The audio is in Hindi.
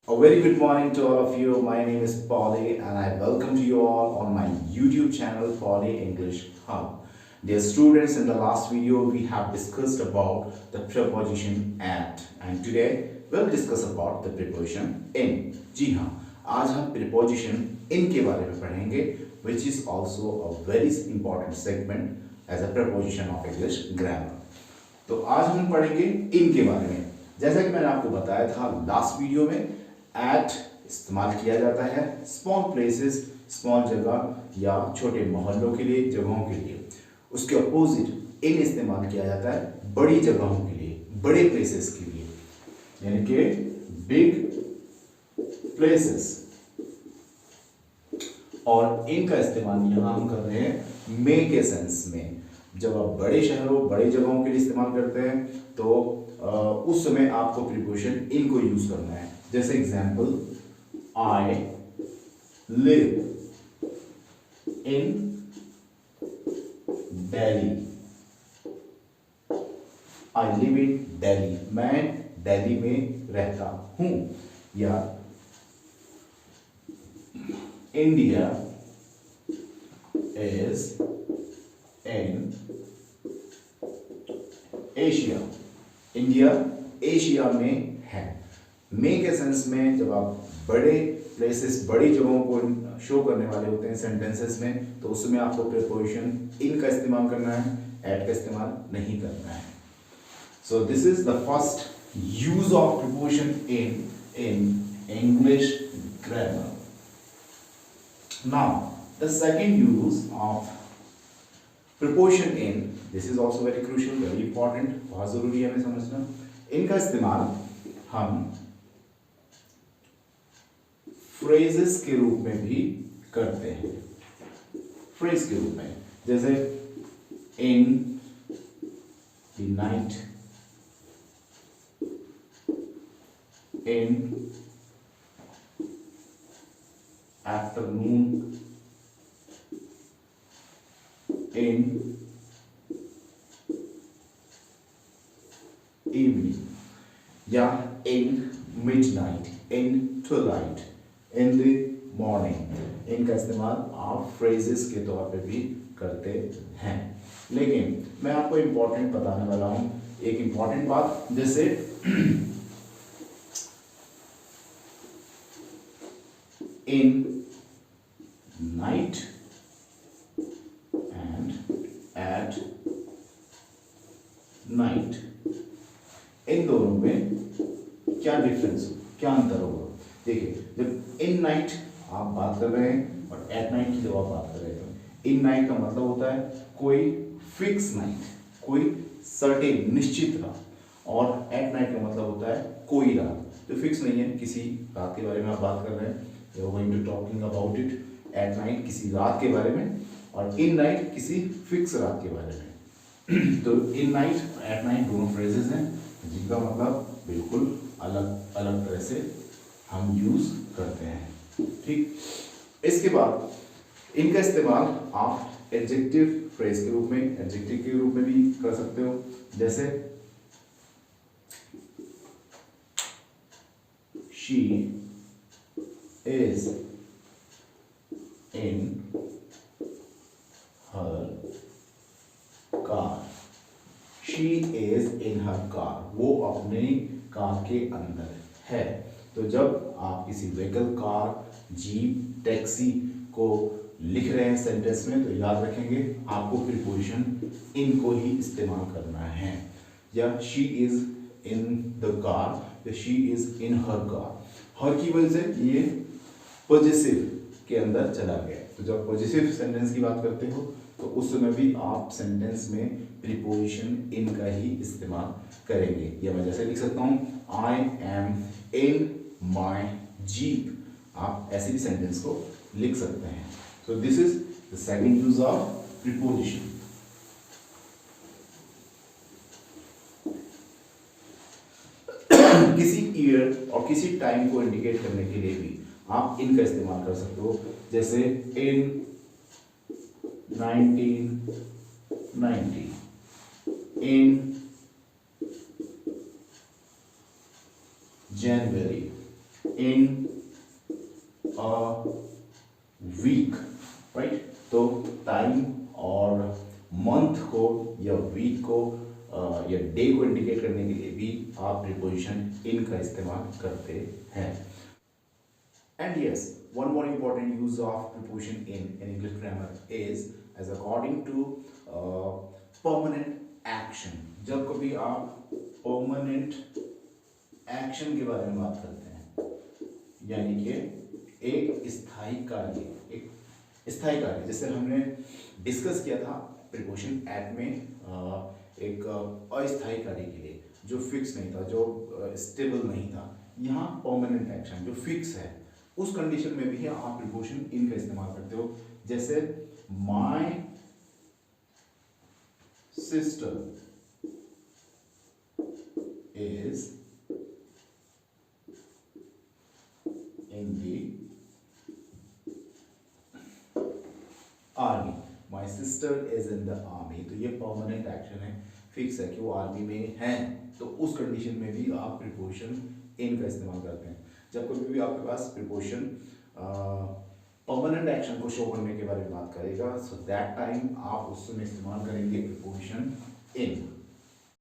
A very good morning to all of you. My name is Polly and I welcome to you all on my YouTube channel Polly English Hub. Dear students, in the last video we have discussed about the preposition at and today we'll discuss about the preposition in. जी हाँ, आज हम preposition in के बारे में पढ़ेंगे which is also a very important segment as a preposition of English grammar. तो आज हम पढ़ेंगे इन के बारे में। जैसा कि मैंने आपको बताया था लास्ट वीडियो में, एट इस्तेमाल किया जाता है स्मॉल प्लेसेस, स्मॉल जगह या छोटे मोहल्लों के लिए, जगहों के लिए। उसके अपोजिट इन इस्तेमाल किया जाता है बड़ी जगहों के लिए, बड़े प्लेसेस के लिए, यानी कि बिग प्लेसेस। और इनका इस्तेमाल यहां हम कर रहे हैं मे के सेंस में। जब आप बड़े शहरों, बड़ी जगहों के लिए इस्तेमाल करते हैं तो उस समय आपको प्रीपोजिशन इन को यूज करना है। जैसे example, I live in Delhi. I live in Delhi, मैं दिल्ली में रहता हूं। या India is in Asia. India Asia में है। मे के सेंस में जब आप बड़े प्लेसेस, बड़ी जगहों को शो करने वाले होते हैं सेंटेंसेस में, तो उसमें आपको प्रीपोजिशन इन का इस्तेमाल करना है, एट का इस्तेमाल नहीं करना है। So this is the first use of preposition in English grammar. Now the second use of preposition in, this is also very crucial, very important, बहुत जरूरी है हमें समझना। इनका इस्तेमाल हम फ्रेजेस के रूप में भी करते हैं। फ्रेज के रूप में, जैसे in the night, in afternoon, in evening, या in midnight, in twilight, in the morning. इनका इस्तेमाल आप फ्रेजेस के तौर पे भी करते हैं। लेकिन मैं आपको इंपॉर्टेंट बताने वाला हूं, एक इंपॉर्टेंट बात, जैसे in night and at night, इन दोनों में क्या डिफरेंस, क्या अंतर होगा? देखिए, जब इन नाइट आप बात कर रहे हैं और एट नाइट की जब आप बात कर रहे हैं, इन नाइट का मतलब होता है कोई फिक्स नाइट, कोई सर्टेन निश्चित रात, और एट नाइट का मतलब होता है कोई रात जो फिक्स नहीं है, किसी रात के बारे में आप बात कर रहे हैं, you are going to talking about it. At night किसी रात के बारे में और इन नाइट किसी फिक्स रात के बारे में। तो इन नाइट, एट नाइट दोनों फ्रेजेस हैं जिनका मतलब बिल्कुल अलग अलग तरह से हम यूज करते हैं। ठीक, इसके बाद इनका इस्तेमाल आप एडजेक्टिव फ्रेज के रूप में, एडजेक्टिव के रूप में भी कर सकते हो। जैसे she is in her car. She is in her car, वो अपने कार के अंदर है। तो जब आप किसी व्हीकल, कार, जीप, टैक्सी को लिख रहे हैं सेंटेंस में, तो याद रखेंगे आपको प्रीपोजिशन इन को ही इस्तेमाल करना है। या she is in the car, या she is in her car. Her की वजह से ये पॉजिटिव के अंदर चला गया। तो जब पॉजिटिव सेंटेंस की बात करते हो तो उस समय भी आप सेंटेंस में प्रीपोजिशन इन का ही इस्तेमाल करेंगे। या मैं जैसे लिख सकता हूं, I am in my jeep. आप ऐसे भी सेंटेंस को लिख सकते हैं। So this is the second use of preposition. किसी ईयर और किसी टाइम को इंडिकेट करने के लिए भी आप इनका इस्तेमाल कर सकते हो। जैसे in 1990, in January, in a week, right. तो टाइम और मंथ को या वीक को या डे को इंडिकेट करने के लिए भी आप प्रीपोजिशन इन का इस्तेमाल करते हैं। And yes, one more important use of preposition in English grammar is as according to permanent action। जब कभी आप permanent action के बारे में बात करते हैं, यानी कि एक स्थायी कार्य, एक स्थायी कार्य, जैसे हमने डिस्कस किया था प्रीपोजिशन एट में एक अस्थायी कार्य के लिए जो फिक्स नहीं था, जो स्टेबल नहीं था। यहाँ परमानेंट एक्शन जो फिक्स है, उस कंडीशन में भी आप प्रीपोजिशन इन का इस्तेमाल करते हो। जैसे my sister is in the army, my sister is in the army. तो ये परमानेंट एक्शन है, फिक्स है कि वो आर्मी में है। तो उस कंडीशन में भी आप प्रीपोजिशन इन का इस्तेमाल करते हैं। जब कभी भी आपके पास प्रीपोजिशन परमानेंट एक्शन को शो करने के बारे में बात करेगा, सो दैट टाइम आप उस समय इस्तेमाल करेंगे प्रीपोजिशन इन।